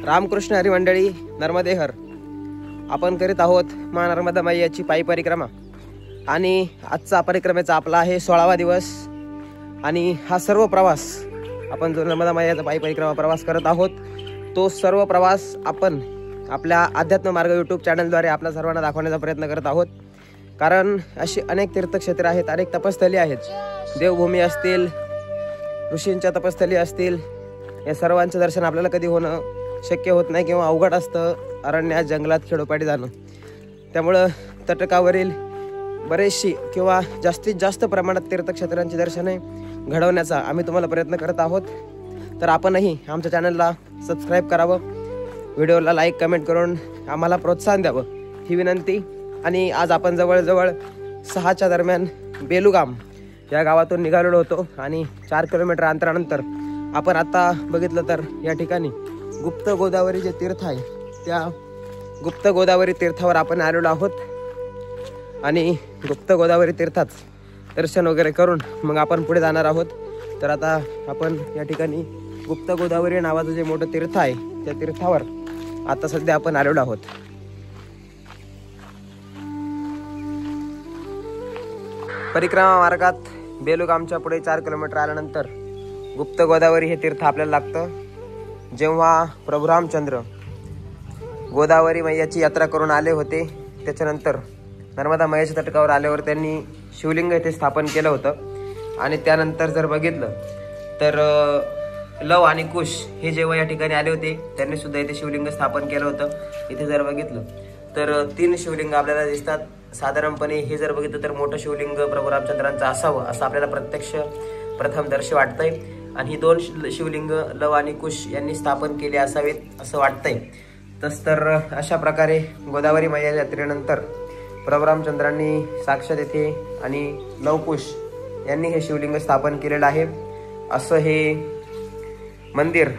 रामकृष्ण हरी मंडळी, नर्मदे हर. आपण करीत आहोत माँ नर्मदा मैयाची पायी परिक्रमा आणि आजचा परिक्रमेचा आपला आहे 16वा दिवस. आणि हा सर्व प्रवास आपण जो नर्मदा मैयाचा पायी परिक्रमा प्रवास करत आहोत तो सर्व प्रवास आपण आपल्या अध्यात्म मार्ग यूट्यूब चॅनलद्वारे आपल्या सर्वांना दाखवण्याचा प्रयत्न करत आहोत. कारण अशी अनेक तीर्थक्षेत्रे आहेत, अनेक तपस्थली आहेत, देवभूमी असतील, ऋषींच्या तपस्थली असतील, या सर्वांचं दर्शन आपल्याला कधी होणं शक्य होत नाही किंवा अवघड असतं अरण्यात, जंगलात, खेडोपाडी जाणं. त्यामुळं तटकावरील बरेचशी किंवा जास्तीत जास्त प्रमाणात तीर्थक्षेत्रांची दर्शने घडवण्याचा आम्ही तुम्हाला प्रयत्न करत आहोत. तर आपणही आमच्या चॅनलला सबस्क्राईब करावं, व्हिडिओला लाईक कमेंट करून आम्हाला प्रोत्साहन द्यावं ही विनंती. आणि आज आपण जवळजवळ 6च्या दरम्यान बेलूगाम या गावातून निघालेलो होतो आणि 4 किलोमीटर अंतरानंतर आपण आता बघितलं तर या ठिकाणी गुप्त गोदावरी जे तीर्थ आहे त्या गुप्त गोदावरी तीर्थावर आपण आलेलो आहोत. आणि गुप्त गोदावरी तीर्थात दर्शन वगैरे करून मग आपण पुढे जाणार आहोत. तर आता आपण या ठिकाणी गुप्त गोदावरी नावाचं जे मोठं तीर्थ आहे त्या तीर्थावर आता सध्या आपण आलेलो आहोत. परिक्रमा मार्गात बेलूगामच्या पुढे 4 किलोमीटर आल्यानंतर गुप्त गोदावरी हे तीर्थ आपल्याला लागतं. जेव्हा प्रभू रामचंद्र गोदावरी मैयाची यात्रा करून आले होते त्याच्यानंतर नर्मदा मैयाच्या तटकावर आल्यावर त्यांनी शिवलिंग येथे स्थापन केलं होतं. आणि त्यानंतर जर बघितलं तर लव आणि कुश हे जेव्हा या ठिकाणी आले होते त्यांनी सुद्धा इथे शिवलिंग स्थापन केलं होतं. इथे जर बघितलं तर 3 शिवलिंग आपल्याला दिसतात. साधारणपणे हे जर बघितलं तर मोठं शिवलिंग प्रभू रामचंद्रांचं असावं असं आपल्याला प्रत्यक्ष प्रथम दर्शी वाटतंय. आणि ही 2 शिवलिंग लव आणि कुश यांनी स्थापन केले असावेत असं वाटतंय. तस तर अशा प्रकारे गोदावरी मैया यात्रेनंतर प्रभू रामचंद्रांनी साक्षात येथे आणि लवकुश यांनी हे शिवलिंग स्थापन केलेलं आहे. असं हे मंदिर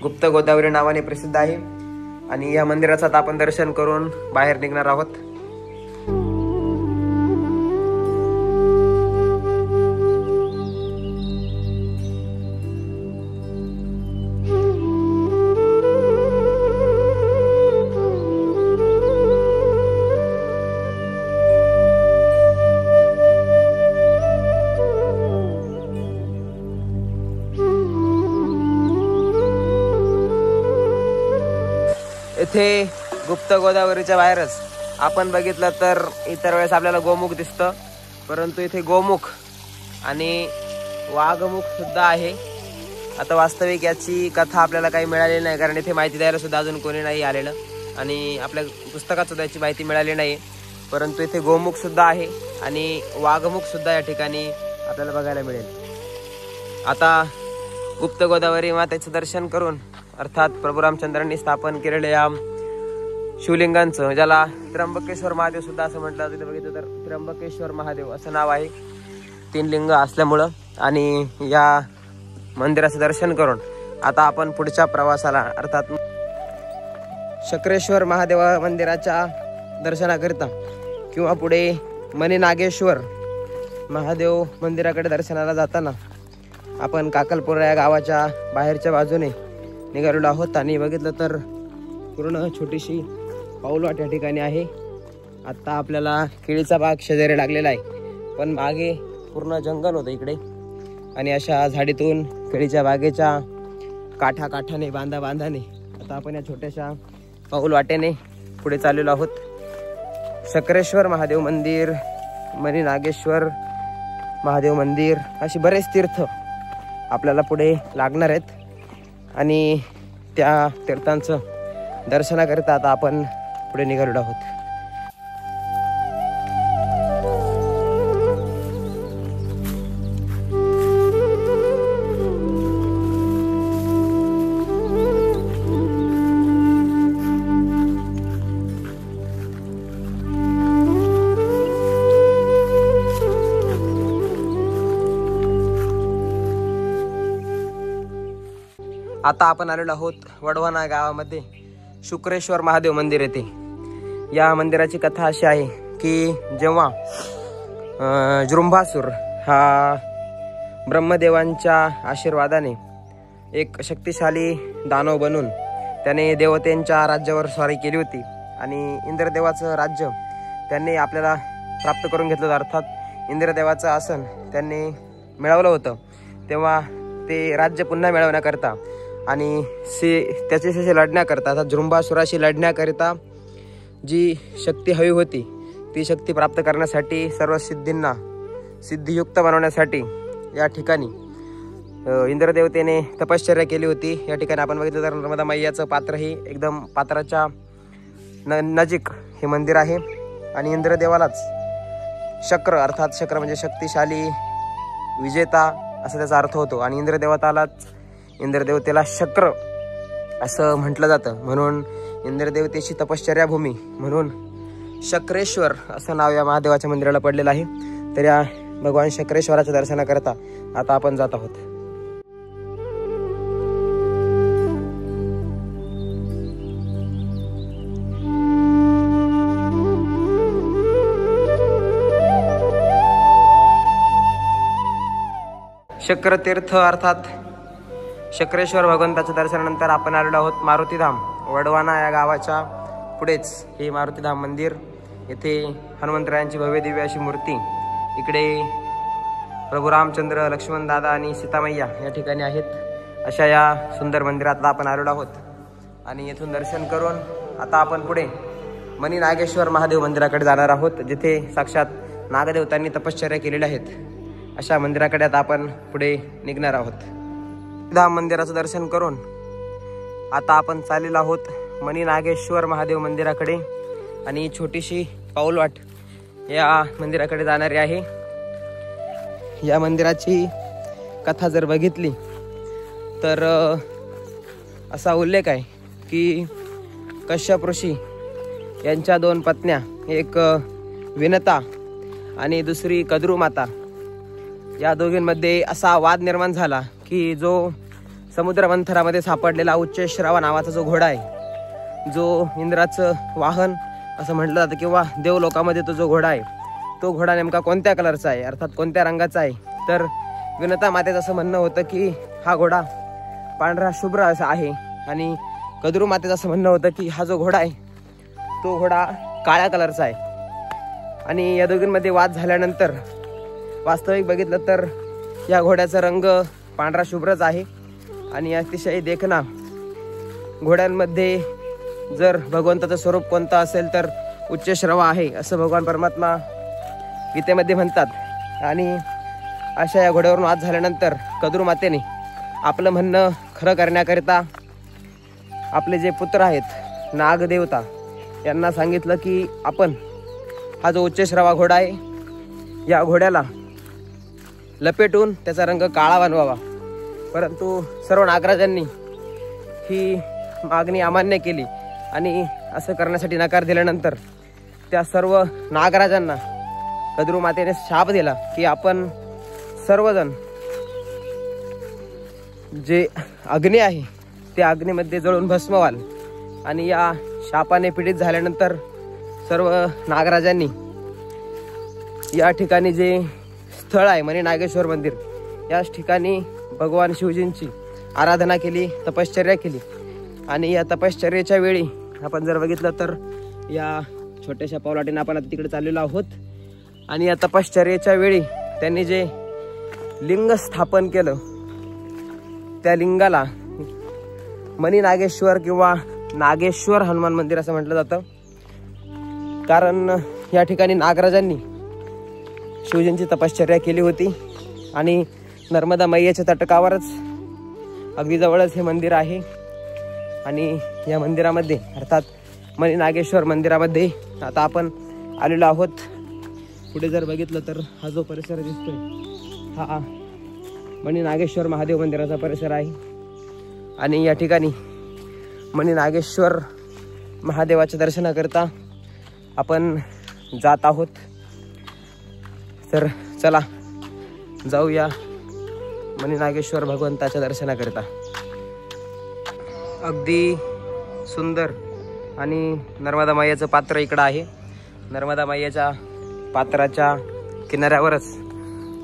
गुप्त गोदावरी नावाने प्रसिद्ध आहे. आणि या मंदिराचं आता आपण दर्शन करून बाहेर निघणार आहोत. इथे गुप्त गोदावरीच्या बाहेरच आपण बघितलं तर इतर वेळेस आपल्याला गोमुख दिसतं, परंतु इथे गोमुख आणि वाघमुख सुद्धा आहे. आता वास्तविक याची कथा आपल्याला काही मिळालेली नाही कारण इथे माहिती द्यायला सुद्धा अजून कोणी नाही आलेलं आणि आपल्या पुस्तकात सुद्धा याची माहिती मिळाली नाही. परंतु इथे गोमुख सुद्धा आहे आणि वाघमुख सुद्धा या ठिकाणी आपल्याला बघायला मिळेल. आता गुप्त गोदावरी मातेचं दर्शन करून अर्थात प्रभू रामचंद्रांनी स्थापन केलेल्या या शिवलिंगांचं, ज्याला त्र्यंबकेश्वर महादेव सुद्धा असं म्हटलं जातं, बघितलं तर त्र्यंबकेश्वर महादेव असं नाव आहे 3 लिंग असल्यामुळं. आणि या मंदिराचं दर्शन करून आता आपण पुढच्या प्रवासाला अर्थात शकरेश्वर महादेव मंदिराच्या दर्शनाकरिता किंवा पुढे मणिनागेश्वर महादेव मंदिराकडे दर्शनाला जाताना आपण काकलपुरा या गावाच्या बाहेरच्या बाजूने निघालेलो आहोत. आणि बघितलं तर पूर्ण छोटीशी पाऊलवाट या ठिकाणी आहे. आता आपल्याला केळीचा बाग शेजारी लागलेला आहे, पण मागे पूर्ण जंगल होतं इकडे. आणि अशा झाडीतून केळीच्या बागेच्या काठाने बांधाने आता आपण या छोट्याशा पाऊलवाटेने पुढे चाललेलो आहोत. शकरेश्वर महादेव मंदिर, मणिनागेश्वर महादेव मंदिर अशी बरेच तीर्थ आपल्याला पुढे लागणार आहेत. आणि त्या तीर्थांचं दर्शनाकरिता आता आपण पुढे निघालेलो आहोत. आता आपण आलेलो आहोत वडवणा गावामध्ये शुक्रेश्वर महादेव मंदिर येथे. या मंदिराची कथा अशी आहे की जेव्हा जृंभासूर हा ब्रह्मदेवांच्या आशीर्वादाने एक शक्तिशाली दानव बनून त्याने देवतेंच्या राज्यावर स्वारी केली होती आणि इंद्रदेवाचं राज्य त्यांनी आपल्याला प्राप्त करून घेतलं होतं, अर्थात इंद्रदेवाचं आसन त्यांनी मिळवलं होतं। तेव्हा ते राज्य पुन्हा मिळवण्याकरता आणि त्याच्याशी लढण्याकरता, अर्थात जृंभासुराशी लढण्याकरिता जी शक्ती हवी होती ती शक्ती प्राप्त करण्यासाठी, सर्व सिद्धींना सिद्धियुक्त बनवण्यासाठी या ठिकाणी इंद्रदेवतेने तपश्चर्या केली होती। या ठिकाणी आपण बघितलं तर नर्मदा मैयाचं पात्र ही एकदम पात्राच्या नजीक हे मंदिर आहे आणि इंद्रदेवालाच शक्र, अर्थात शक्र म्हणजे शक्तिशाली विजेता असा त्याचा अर्थ होतो आणि इंद्रदेवतेला शक्र असं म्हटलं जातं, म्हणून इंद्रदेवतेची तपश्चर्या भूमी म्हणून शक्रेश्वर असं नाव या महादेवाच्या मंदिराला पडलेलं आहे। तर या भगवान शक्रेश्वराच्या दर्शनाकरता आता आपण जात आहोत। शक्रतीर्थ अर्थात शक्रेश्वर भगवंताच्या दर्शनानंतर आपण आलेलो आहोत मारुतीधाम। वडवाना या गावाच्या पुढेच हे मारुतीधाम मंदिर, येथे हनुमंतरायांची भव्य दिव्य अशी मूर्ती, इकडे प्रभू रामचंद्र, लक्ष्मण दादा आणि सीतामैया या ठिकाणी आहेत। अशा या सुंदर मंदिरात आपण आलेलो आहोत आणि येथून दर्शन करून आता आपण पुढे मनी नागेश्वर महादेव मंदिराकडे जाणार आहोत, जिथे साक्षात नागदेवतांनी तपश्चर्या केलेल्या आहेत। अशा मंदिराकडे आता आपण पुढे निघणार आहोत। धाम मंदिराचं दर्शन करून आता आपण चाललेलो आहोत मनी नागेश्वर महादेव मंदिराकडे आणि छोटीशी पाऊलवाट या मंदिराकडे जाणारी आहे। या मंदिराची कथा जर बघितली तर असा उल्लेख आहे की कश्यप ऋषी यांच्या 2 पत्न्या, एक विनता आणि दुसरी कद्रू माता, या दोघींमध्ये असा वाद निर्माण झाला की जो समुद्र मंथरामध्ये सापडलेला उच्चैःश्रवा नावाचा जो घोडा आहे, जो इंद्राचं वाहन असं म्हटलं जातं किंवा देवलोकामध्ये तो जो घोडा आहे, तो घोडा नेमका कोणत्या कलरचा आहे, अर्थात कोणत्या रंगाचा आहे, तर विनता मातेचं असं म्हणणं होतं की हा घोडा पांढरा शुभ्र असा आहे आणि कद्रू मातेचं असं म्हणणं होतं की हा जो घोडा आहे तो घोडा काळ्या कलरचा आहे। आणि या दोघींमध्ये वाद झाल्यानंतर वास्तविक बघितलं तर या घोड्याचा रंग पांढरा शुभ्रच आहे आणि अतिशय देखणा घोड्यांमध्ये जर भगवंताचं स्वरूप कोणतं असेल तर उच्चैःश्रवा आहे असं भगवान परमात्मा गीतेमध्ये म्हणतात। आणि अशा या घोड्यावरून वाद झाल्यानंतर कद्रू मातेने आपलं म्हणणं खरं करण्याकरिता आपले जे पुत्र आहेत नागदेवता यांना सांगितलं की आपण हा जो उच्चैःश्रवा घोडा आहे या घोड्याला लपेटून त्याचा रंग काळा बनवावा, परंतु सर्व नागराजांनी ही मागणी अमान्य केली आणि असं करण्यासाठी नकार दिल्यानंतर त्या सर्व नागराजांना कद्रू मातेने शाप दिला की आपण सर्वजण जे अग्नी आहे त्या अग्नीमध्ये जळून भस्म व्हाल। आणि या शापाने पीडित झाल्यानंतर सर्व नागराजांनी या ठिकाणी जे स्थळ आहे मनी नागेश्वर मंदिर, याच ठिकाणी भगवान शिवजींची आराधना केली, तपश्चर्या केली। आणि या तपश्चर्येच्या वेळी आपण जर बघितलं तर या छोट्याशा पावलाटीने आपण आता तिकडे चाललेलो आहोत आणि या तपश्चर्येच्या वेळी त्यांनी जे लिंग स्थापन केलं त्या लिंगाला मनी नागेश्वर किंवा नागेश्वर हनुमान मंदिर असं म्हटलं जातं, कारण या ठिकाणी नागराजांनी शिवजींची तपश्चर्या केली होती आणि नर्मदा मैयाच्या तटकावरच अगदी जवळच हे मंदिर आहे। आणि या मंदिरामध्ये अर्थात मनी नागेश्वर मंदिरामध्ये आता आपण आलेलो आहोत। पुढे जर बघितलं तर हा जो परिसर दिसतोय हा मनी नागेश्वर महादेव मंदिराचा परिसर आहे आणि या ठिकाणी मनी नागेश्वर महादेवाच्या दर्शनाकरता आपण जात आहोत। तर चला जाऊया मनी नागेश्वर भगवंताच्या दर्शनाकरता। अगदी सुंदर आणि नर्मदा मैयाचं पात्र इकडं आहे। नर्मदा मैयाच्या पात्राच्या किनाऱ्यावरच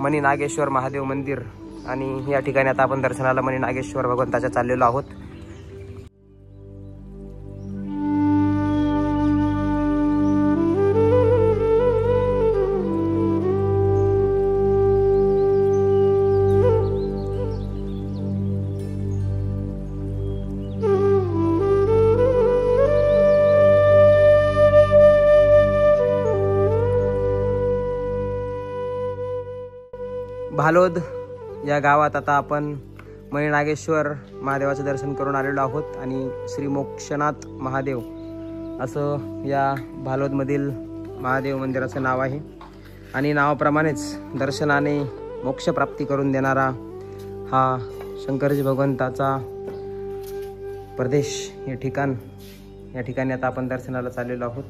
मनी नागेश्वर महादेव मंदिर आणि या ठिकाणी आता आपण दर्शनाला मनी नागेश्वर भगवंताच्या चाललेलो आहोत। भालोद या गावात आता आपण मणिनागेश्वर महादेवाचं दर्शन करून आलेलो आहोत आणि श्री मोक्षनाथ महादेव असं या भालोदमधील महादेव मंदिराचं नाव आहे आणि नावाप्रमाणेच दर्शनाने मोक्षप्राप्ती करून देणारा हा शंकरजी भगवंताचा प्रदेश हे ठिकाण, या ठिकाणी आता आपण दर्शनाला चाललेलो आहोत.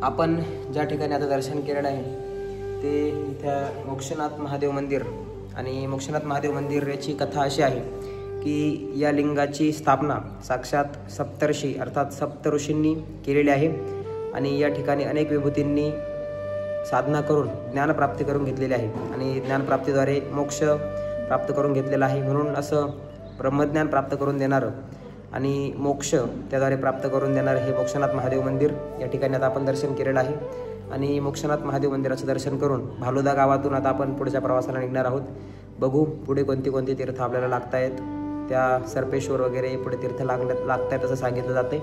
आपण ज्या ठिकाणी आता दर्शन केलेलं आहे ते इथं मोक्षनाथ महादेव मंदिर आणि मोक्षनाथ महादेव मंदिर याची कथा अशी आहे की या लिंगाची स्थापना साक्षात सप्तर्षी अर्थात सप्तऋषींनी केलेली आहे आणि या ठिकाणी अनेक विभूतींनी साधना करून ज्ञानप्राप्ती करून घेतलेली आहे आणि ज्ञानप्राप्तीद्वारे मोक्ष प्राप्त करून घेतलेला आहे. म्हणून असं ब्रह्मज्ञान प्राप्त करून देणारं आणि मोक्ष त्याद्वारे प्राप्त करून देणारे हे मोक्षनाथ महादेव मंदिर या ठिकाणी आता आपण दर्शन केलेलं आहे आणि मोक्षनाथ महादेव मंदिराचं दर्शन करून भालोदा गावातून आता आपण पुढच्या प्रवासाला निघणार आहोत. बघू पुढे कोणती तीर्थ आपल्याला लागत आहेत. त्या सर्पेश्वर वगैरे पुढे तीर्थ लागत आहेत असं सांगितलं जाते.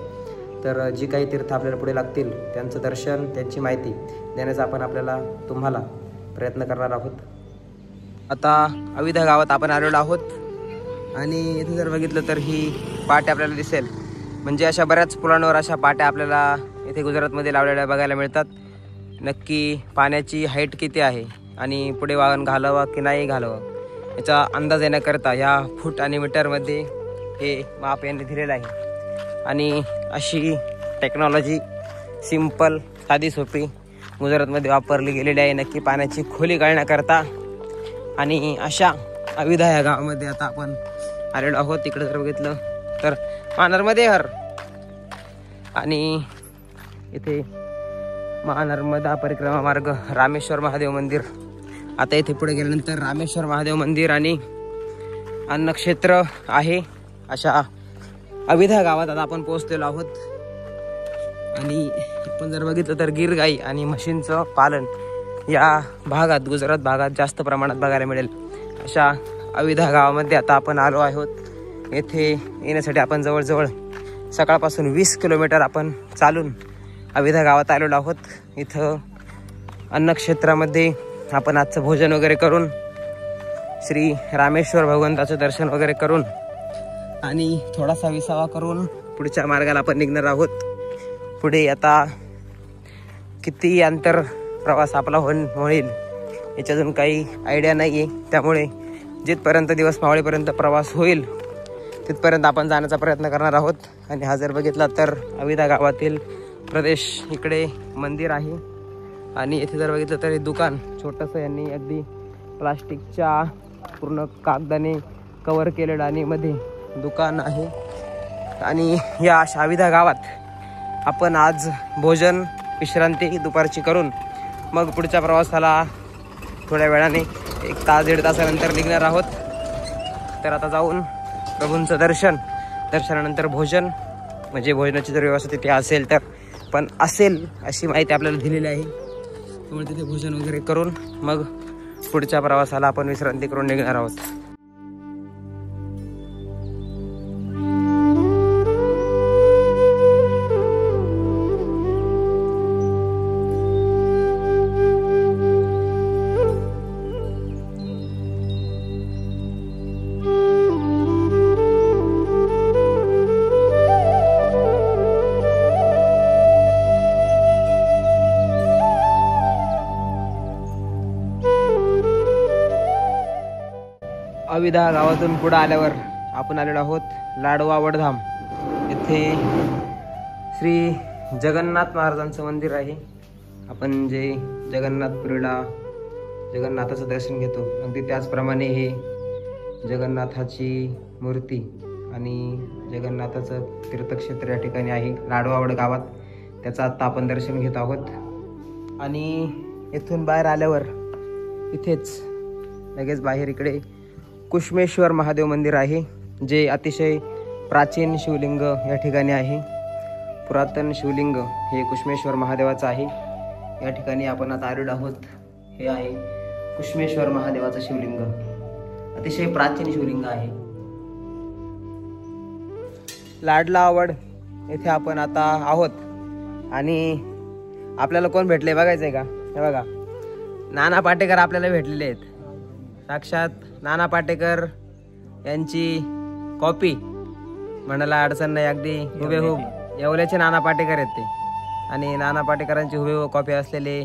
तर जी काही तीर्थ आपल्याला पुढे लागतील त्यांचं दर्शन, त्यांची माहिती देण्याचा आपण तुम्हाला प्रयत्न करणार आहोत. आता अविधा गावात आपण आलेलो आहोत आणि इथे जर बघितलं तर ही पाट्या आपल्याला दिसेल. म्हणजे अशा बऱ्याच पुलांवर अशा पाट्या आपल्याला इथे गुजरातमध्ये लावलेल्या बघायला मिळतात. नक्की पाण्याची हाईट किती आहे आणि पुढे वाहन घालावं की नाही घालावं याचा अंदाज येण्याकरता ह्या फूट आणि मीटरमध्ये हे माप यांनी दिलेलं आहे. आणि अशी टेक्नॉलॉजी सिंपल साधी सोपी गुजरातमध्ये वापरली गेलेली आहे नक्की पाण्याची खोली कळण्याकरता. आणि अशा अविधा या गावामध्ये आता आपण आलेलो आहोत. तिकडे जर बघितलं तर महानर्मदेहर आणि इथे महानर्मदा परिक्रमा मार्ग रामेश्वर महादेव मंदिर. आता इथे पुढे गेल्यानंतर रामेश्वर महादेव मंदिर आणि अन्नक्षेत्र आहे. अशा अविधा गावात आता आपण पोहोचलेलो आहोत. आणि आपण जर बघितलं तर गिर गाई आणि म्हशींचं पालन या भागात, गुजरात भागात जास्त प्रमाणात बघायला मिळेल. अशा अविधा गावामध्ये आता आपण आलो आहोत. येथे येण्यासाठी आपण जवळजवळ सकाळपासून 20 किलोमीटर आपण चालून अविधा गावात आलेलो आहोत. इथं अन्नक्षेत्रामध्ये आपण आजचं भोजन वगैरे करून श्री रामेश्वर भगवंताचं दर्शन वगैरे करून आणि थोडासा विसावा करून पुढच्या मार्गाला आपण निघणार आहोत. पुढे आता किती अंतर प्रवास आपला होईल याची अजून काही आयडिया नाही आहे. त्यामुळे जिथपर्यंत दिवस मावळेपर्यंत प्रवास होईल तिथपर्यंत आपण जाण्याचा प्रयत्न करणार आहोत. आणि हा जर बघितला तर अविधा गावातील प्रदेश, इकडे मंदिर आहे आणि इथे जर बघितलं तर दुकान छोटंसं यांनी अगदी प्लास्टिकच्या पूर्ण कागदाने कवर केलेलं आणि मध्ये दुकान आहे. आणि या अविधा गावात आपण आज भोजन विश्रांती दुपारची करून मग पुढच्या प्रवासाला थोड्या वेळाने 1 तास 1.5 तासानंतर निघणार आहोत. तर आता जाऊन प्रभूंचं दर्शनानंतर भोजन, म्हणजे भोजनाची जर व्यवस्था तिथे असेल तर पण असेल अशी माहिती आपल्याला दिलेली आहे. त्यामुळे तिथे भोजन वगैरे करून मग पुढच्या प्रवासाला आपण विश्रांती करून निघणार आहोत. अविधा गावातून पुढे आल्यावर आपण आलेलो आहोत लाडवा वडधाम. येथे श्री जगन्नाथ महाराजांचं मंदिर आहे. आपण जे जगन्नाथपुरीला जगन्नाथाचं दर्शन घेतो अगदी त्याचप्रमाणे हे जगन्नाथाची मूर्ती आणि जगन्नाथाचं तीर्थक्षेत्र या ठिकाणी आहे लाडवावड गावात. त्याचं आत्ता आपण दर्शन घेत आहोत. आणि इथून बाहेर आल्यावर इथेच लगेच बाहेर इकडे कुशमेश्वर महादेव मंदिर आहे, जे अतिशय प्राचीन शिवलिंग या ठिकाणी आहे. पुरातन शिवलिंग हे कुशमेश्वर महादेवाचं आहे. या ठिकाणी आपण आता आलेलो आहोत. हे आहे कुशमेश्वर महादेवाचं शिवलिंग, अतिशय प्राचीन शिवलिंग आहे. लाडला आवड येथे आपण आता आहोत आणि आपल्याला कोण भेटले बघायचंय का? हे बघा, नाना पाटेकर आपल्याला भेटलेले आहेत. साक्षात नाना पाटेकर यांची कॉपी म्हणायला अडचण नाही, अगदी हुबेहूब येवल्याचे नाना पाटेकर आहेत ते. आणि नाना पाटेकरांची हुबेहूब कॉपी असलेले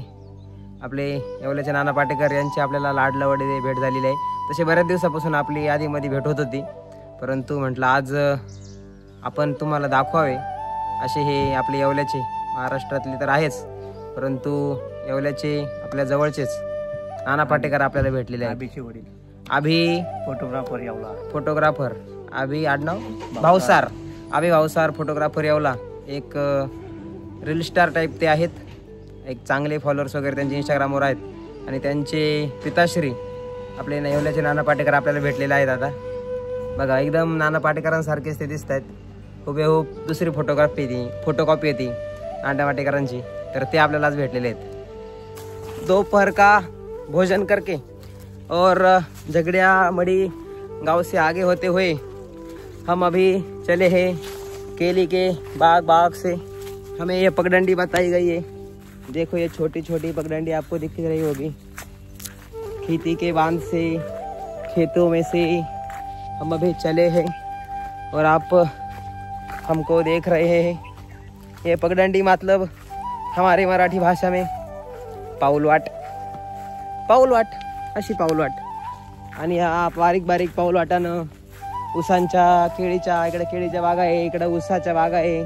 आपले येवल्याचे नाना पाटेकर यांची आपल्याला लाडलावडे भेट झालेली आहे. तसे बऱ्याच दिवसापासून आपली आधीमध्ये भेट होत होती, परंतु म्हटलं आज आपण तुम्हाला दाखवावे असे हे आपले येवल्याचे, महाराष्ट्रातले तर आहेच, परंतु येवल्याचे आपल्या जवळचेच नाना पाटेकर आपल्याला भेटलेले आहेत. अभिचे वडील अभि फोटोग्राफर येवला, फोटोग्राफर अभि आडनाव भावसार, अभि भावसार फोटोग्राफर येवला. एक रील स्टार टाईप ते आहेत, एक चांगले फॉलोअर्स वगैरे त्यांचे इंस्टाग्रामवर आहेत. आणि त्यांचे पिताश्री आपले येवल्याचे नाना पाटेकर आपल्याला भेटलेले आहेत. आता बघा, एकदम नाना पाटेकरांसारखेच ते दिसत आहेत. हुबेहूब दुसरी फोटोकॉपी येते नाना पाटेकरांची, तर ते आपल्याला आज भेटलेले आहेत. दोपहर का भोजन करके और झगड़िया मड़ी गांव से आगे होते हुए हम अभी चले हैं केली के बाग से. हमें ये पगडंडी बताई गई है. देखो ये छोटी छोटी पगडंडी आपको दिख रही होगी. खेती के बांध से, खेतों में से हम अभी चले हैं और आप हमको देख रहे हैं. ये पगडंडी मतलब हमारी मराठी भाषा में पाऊलवाट अशी पाऊलवाट. आणि हा बारीक बारीक पाऊलवाटानं ऊसांच्या केळीच्या, इकडे केळीच्या बागा आहे, इकडे ऊसाच्या बागा आहे,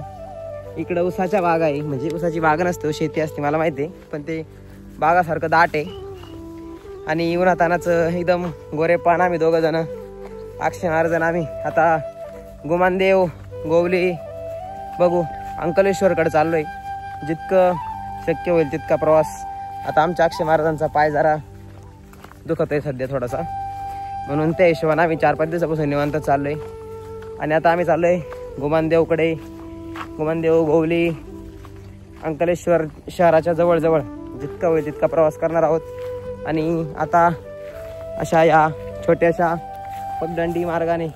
इकडं ऊसाच्या बागा आहे. म्हणजे ऊसाची बाग नसते, शेती असते मला माहिती आहे, पण ते बागासारखं दाट आहे. आणि उन्हातानाचं एकदम गोरेपान आम्ही दोघं जण, अक्षय महाराजन आम्ही आता गुमानदेव गोवली बघू अंकलेश्वरकडे चाललोय. जितकं शक्य होईल तितका प्रवास. आता आमच्या अक्षय महाराजांचा पाय जरा दुखत आहे सध्या थोडासा, म्हणून त्या हिशोबाने आम्ही 4-5 दिवसापासून निवांत चाललोय. आणि आता आम्ही चाललोय गुमानदेवकडे. गुमानदेव गोवली अंकलेश्वर शहराच्या जवळजवळ जितका होईल तितका प्रवास करणार आहोत. आणि आता अशा या छोट्याशा पगडंडी मार्गाने,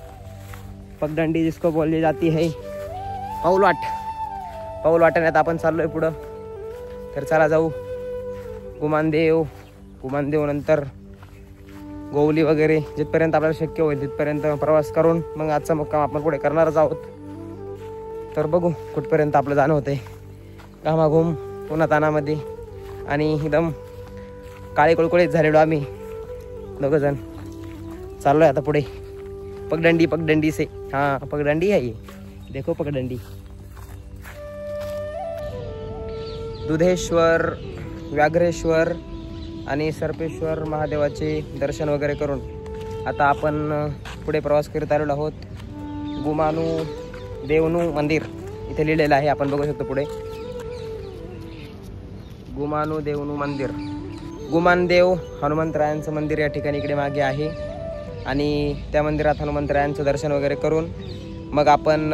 पगडंडी जिसको बोलली जाती है पाऊलवाटाने आता आपण चाललोय पुढं. तर चला जाऊ गुमानदेव नंतर गोवली वगैरे, जिथपर्यंत आपल्याला शक्य होईल तिथपर्यंत प्रवास करून मग आजचा मुक्काम आपण पुढे करणारच आहोत. तर बघू कुठपर्यंत आपलं जाणं होतंय. घामाघूम उन्हातानामध्ये आणि एकदम काळे कुळकुळीत झालेलो आम्ही दोघं जण चाललोय आता पुढे. पगडंडी से, हाँ पगडंडी है ये, देखो पगडंडी. दुधेश्वर, व्याघ्रेश्वर आणि सर्पेश्वर महादेवाचे दर्शन वगैरे करून आता आपण पुढे प्रवास करत आलेलो आहोत. गुमानू देवनू मंदिर इथे लिहिलेलं आहे, आपण बघू शकतो पुढे. गुमानू देवनू मंदिर, गुमानदेव हनुमंतरायांचं मंदिर या ठिकाणी इकडे मागे आहे. आणि त्या मंदिरात हनुमंतरायांचं दर्शन वगैरे करून मग आपण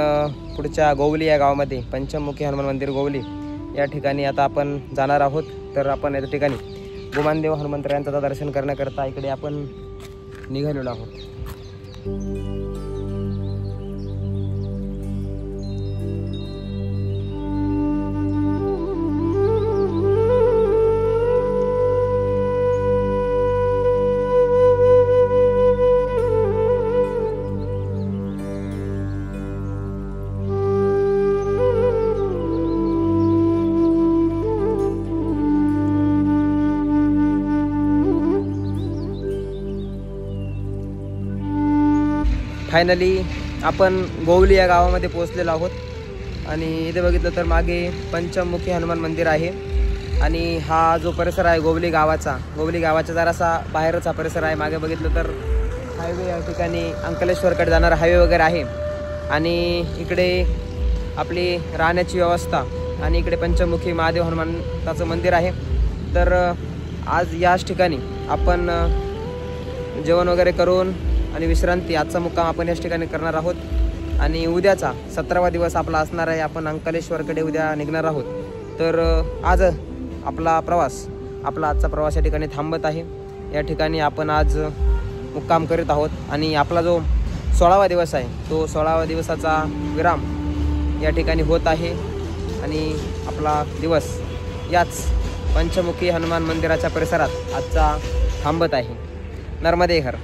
पुढच्या गोवली या गावामध्ये, पंचमुखी हनुमान मंदिर गोवली या ठिकाणी आता आपण जाणार आहोत. तर आपण या ठिकाणी गुमानदेव हनुमंतरायांचं दर्शन करण्याकरता इकडे आपण निघालेलो आहोत. फायनली आपण गोवली या गावामध्ये पोहोचलेलो आहोत. आणि इथे बघितलं तर मागे पंचमुखी हनुमान मंदिर आहे. आणि हा जो परिसर आहे गोवली गावाचा जरासा बाहेरचा परिसर आहे. मागे बघितलं तर हायवे या ठिकाणी अंकलेश्वरकडे जाणारा हायवे वगैरे आहे. आणि इकडे आपली राहण्याची व्यवस्था आणि इकडे पंचमुखी महादेव हनुमंताचं मंदिर आहे. तर आज याच ठिकाणी आपण जेवण वगैरे करून आणि विश्रांती आजचा मुक्काम आपण याच ठिकाणी करणार आहोत. आणि उद्याचा 17वा दिवस आपला असणार आहे. आपण अंकलेश्वरकडे उद्या निघणार आहोत. तर आज आपला आजचा प्रवास या ठिकाणी थांबत आहे. या ठिकाणी आपण आज मुक्काम करीत आहोत आणि आपला जो 16वा दिवस आहे तो 16वा दिवसाचा विराम या ठिकाणी होत आहे. आणि आपला दिवस याच पंचमुखी हनुमान मंदिराच्या परिसरात आजचा थांबत आहे. नर्मदे हर.